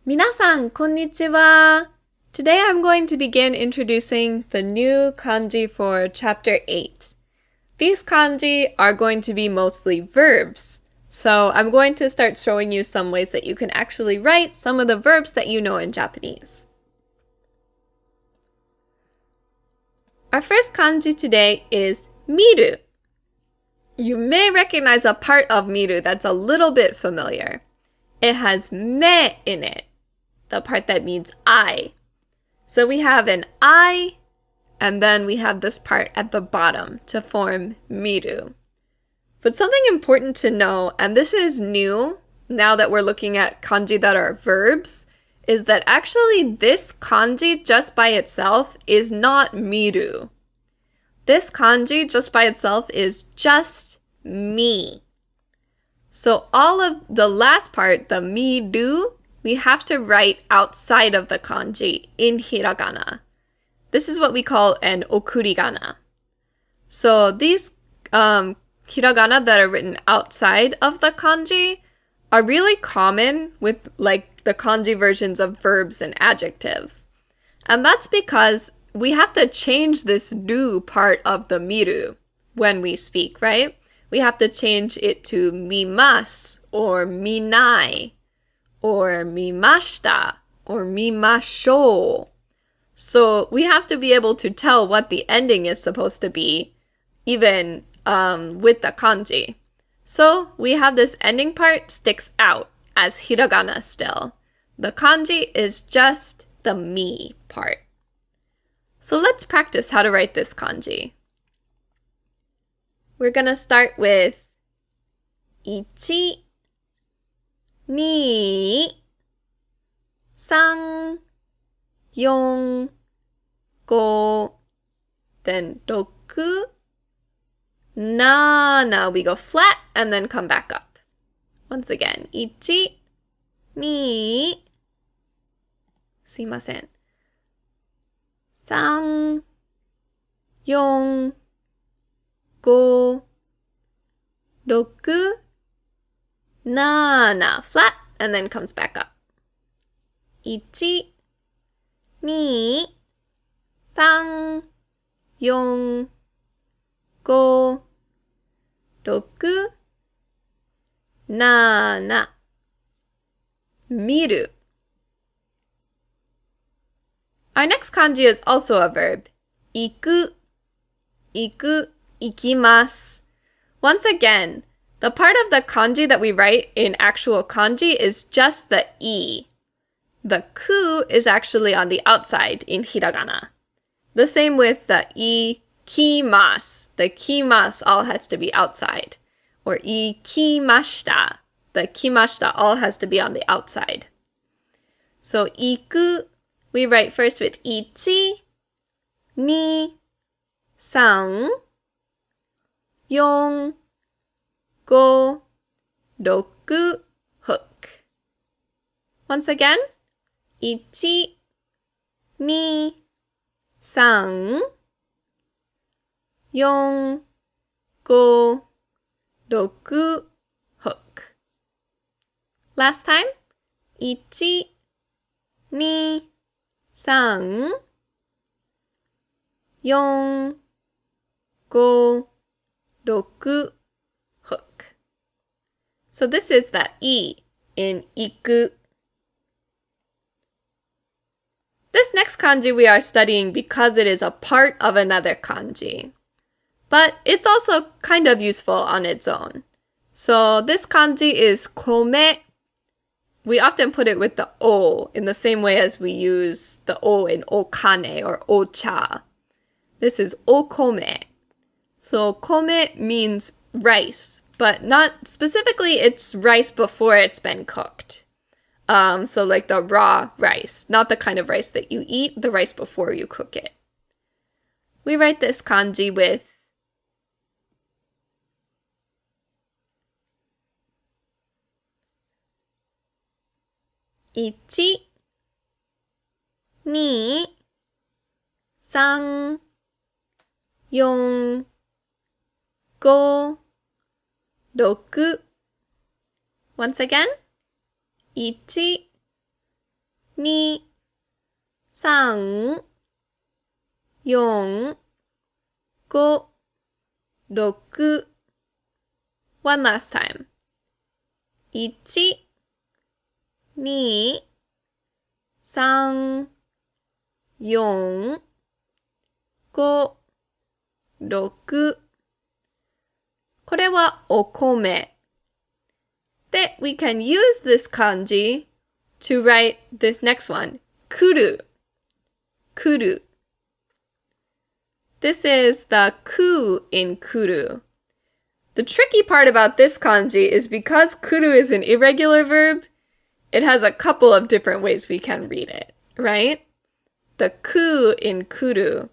皆さん、こんにちは. Today I'm going to begin introducing the new kanji for Chapter 8. These kanji are going to be mostly verbs. So I'm going to start showing you some ways that you can actually write some of the verbs that you know in Japanese. Our first kanji today is miru. You may recognize a part of miru that's a little bit familiar. It has me in it, the part that means I. So we have an I, and then we have this part at the bottom to form miru. But something important to know, and this is new now that we're looking at kanji that are verbs, is that actually this kanji just by itself is not miru. This kanji just by itself is just me. So all of the last part, the miru, we have to write outside of the kanji in hiragana. This is what we call an okurigana. So these hiragana that are written outside of the kanji are really common with like the kanji versions of verbs and adjectives. And that's because we have to change this do part of the miru when we speak, right? We have to change it to mimasu or minai or mimashita or mimashou. So we have to be able to tell what the ending is supposed to be even with the kanji. So we have this ending part sticks out as hiragana still. The kanji is just the mi part. So let's practice how to write this kanji. We're going to start with 1, 2, 3, 4, 5, then 6, 7. We go flat and then come back up. Once again, 1, 2, すいません。3, 4, 5, 6, 7. Flat and then comes back up. 1, 2, 3, 4, 5, 6, 7. Miru. Our next kanji is also a verb. 行く, 行く, 行きます. Once again, the part of the kanji that we write in actual kanji is just the I. The ku is actually on the outside in hiragana. The same with the ikimasu. The kimasu all has to be outside. Or ikimashita. The kimashita all has to be on the outside. So iku, we write first with 1, 2, 3, 4, 5, 6, hook. Once again, 1, 2, 3, 4, 5, 6, hook. Last time, 1, 2, 3, 4, 5, 6, hook. So this is the I in iku. This next kanji we are studying because it is a part of another kanji. But it's also kind of useful on its own. So this kanji is kome. We often put it with the o in the same way as we use the o in okane or ocha. This is okome. So kome means rice, but not specifically it's rice before it's been cooked. So like the raw rice, not the kind of rice that you eat, the rice before you cook it. We write this kanji with 1, 2, 3, 4, 5, 6. Once again, 1, 2、3、4、5、6。One last time. 1、2、3、4、5、6。これはお米。で、we can use this kanji to write this next one. 来る。来る。This is the ku in kuru. The tricky part about this kanji is because kuru is an irregular verb, it has a couple of different ways we can read it, right? The ku in kuru,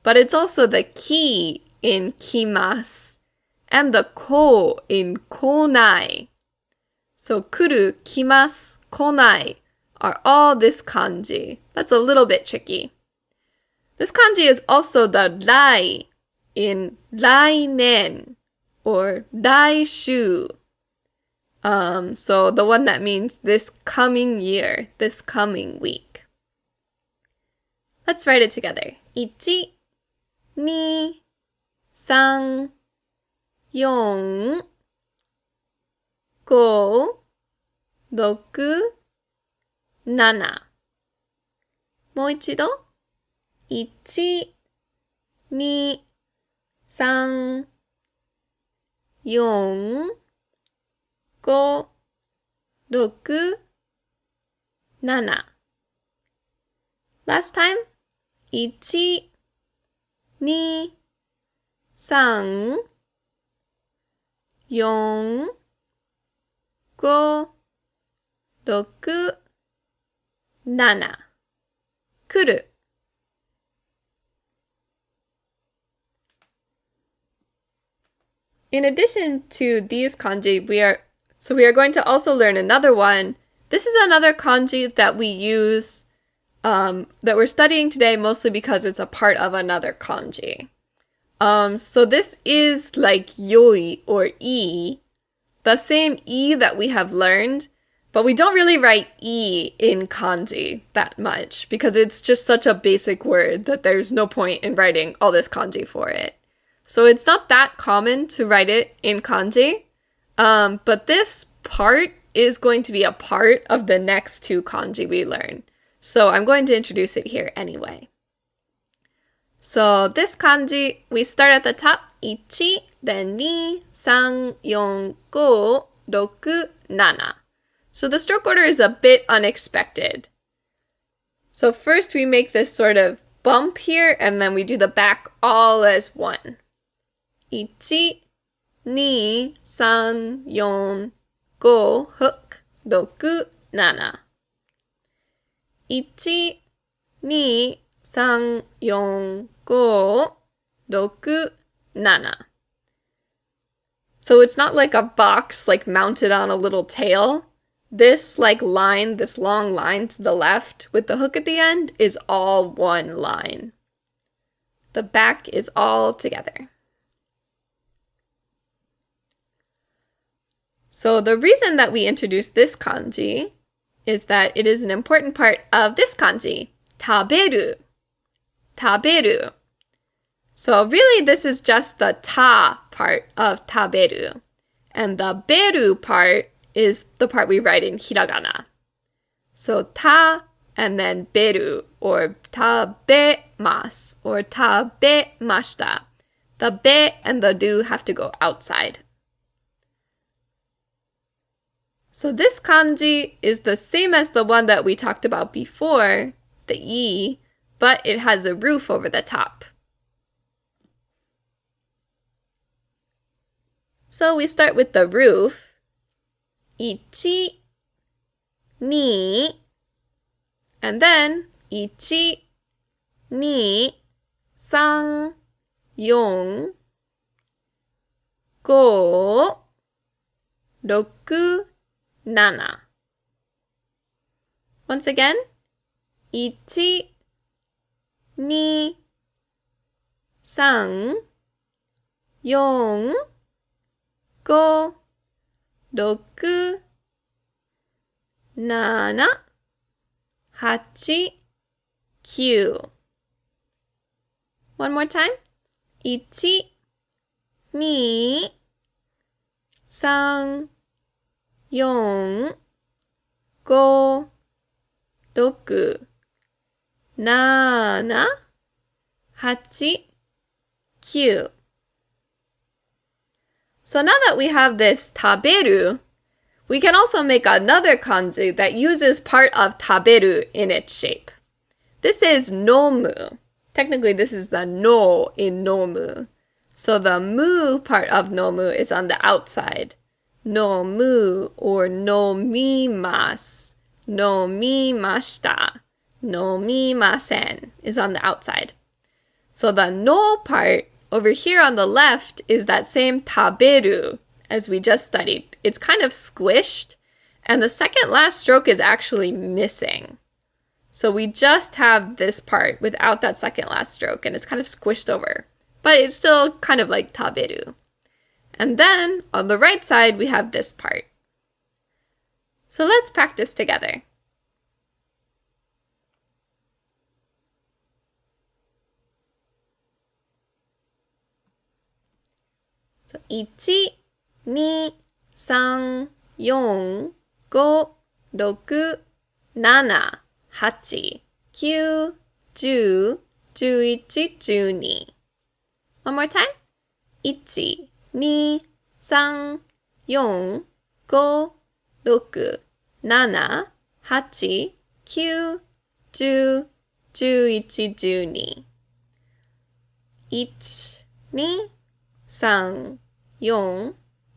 but it's also the ki in kimasu, and the ko in konai. So kuru, kimasu, konai are all this kanji. That's a little bit tricky. This kanji is also the rai in rainen or raishu. So the one that means this coming year, this coming week. Let's write it together. 1、2、3、4、5、6、7。もう一度。1、2、3、4、5、6、7。Last time. 1、2、3、4、5、6、7。来る。In addition to these kanji, we are going to also learn another one. This is another kanji that we use, that we're studying today mostly because it's a part of another kanji. So this is like yoi or i, the same i that we have learned, but we don't really write i in kanji that much because it's just such a basic word that there's no point in writing all this kanji for it. So it's not that common to write it in kanji, but this part is going to be a part of the next two kanji we learn. So I'm going to introduce it here anyway. So this kanji, we start at the top, 1, then 2, 3, 4, 5, 6, 7. So the stroke order is a bit unexpected. So first we make this sort of bump here, and then we do the back all as one. 1, 2, 3, 4, 5, 6, 7. 1, 2, 3, 4, 5, 6, 7. So it's not like a box like mounted on a little tail. This line, this long line to the left with the hook at the end is all one line. The back is all together. So the reason that we introduced this kanji is that it is an important part of this kanji, taberu. Taberu. So really this is just the ta part of taberu. And the beru part is the part we write in hiragana. So ta and then beru, or tabemasu, or tabemashita. The be and the du have to go outside. So this kanji is the same as the one that we talked about before, the i, but it has a roof over the top. So we start with the roof. 1, 2, and then 1, 2, 3, 4, 5, 6, 7. Once again, 1, 2, 3, 4, 5, 6, 7, 8, 9. One more time. 1, 2, 3, 4, 5, 6, 7, 8, 9. So now that we have this taberu, we can also make another kanji that uses part of taberu in its shape. This is nomu. Technically, this is the no in nomu. So the mu part of nomu is on the outside. Nomu or nomimasu, nomimashita, nomimasen is on the outside. So the no part over here on the left is that same taberu as we just studied. It's kind of squished, and the second last stroke is actually missing. So we just have this part without that second last stroke, and it's kind of squished over. But it's still kind of like taberu. And then on the right side, we have this part. So let's practice together. So 1, 2, 3, 4, 5, 6, 7, 8, 9, 10, 11, 12. One more time. 1, 2, 3, 4, 5, 6, 7, 8, 9, 10, 11, 12. 1, 2, 3,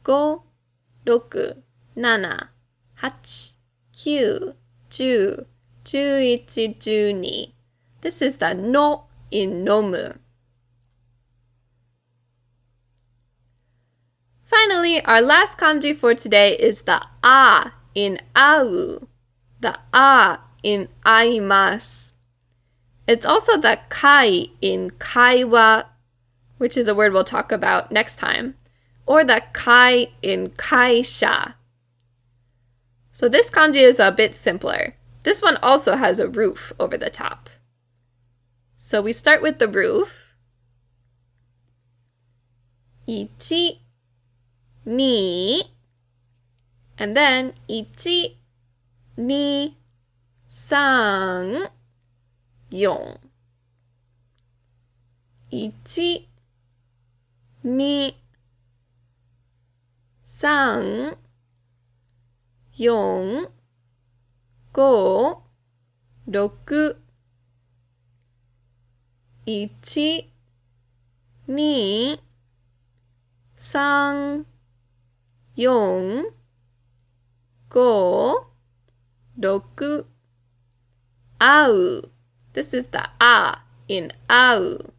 4, 5, 6, 7, 8, 9, 10, 11, 12. This is the no in nomu. Finally, our last kanji for today is the a in au, the a in aimasu. It's also the kai in kaiwa, which is a word we'll talk about next time, or the kai in kaisha. So this kanji is a bit simpler. This one also has a roof over the top. So we start with the roof. 1, 2, and then 1, 2, 3, 4. 1, 2, 3, 4, 5, 6, 1, 2, 3, 4, 5, 6. Au. This is the a in au.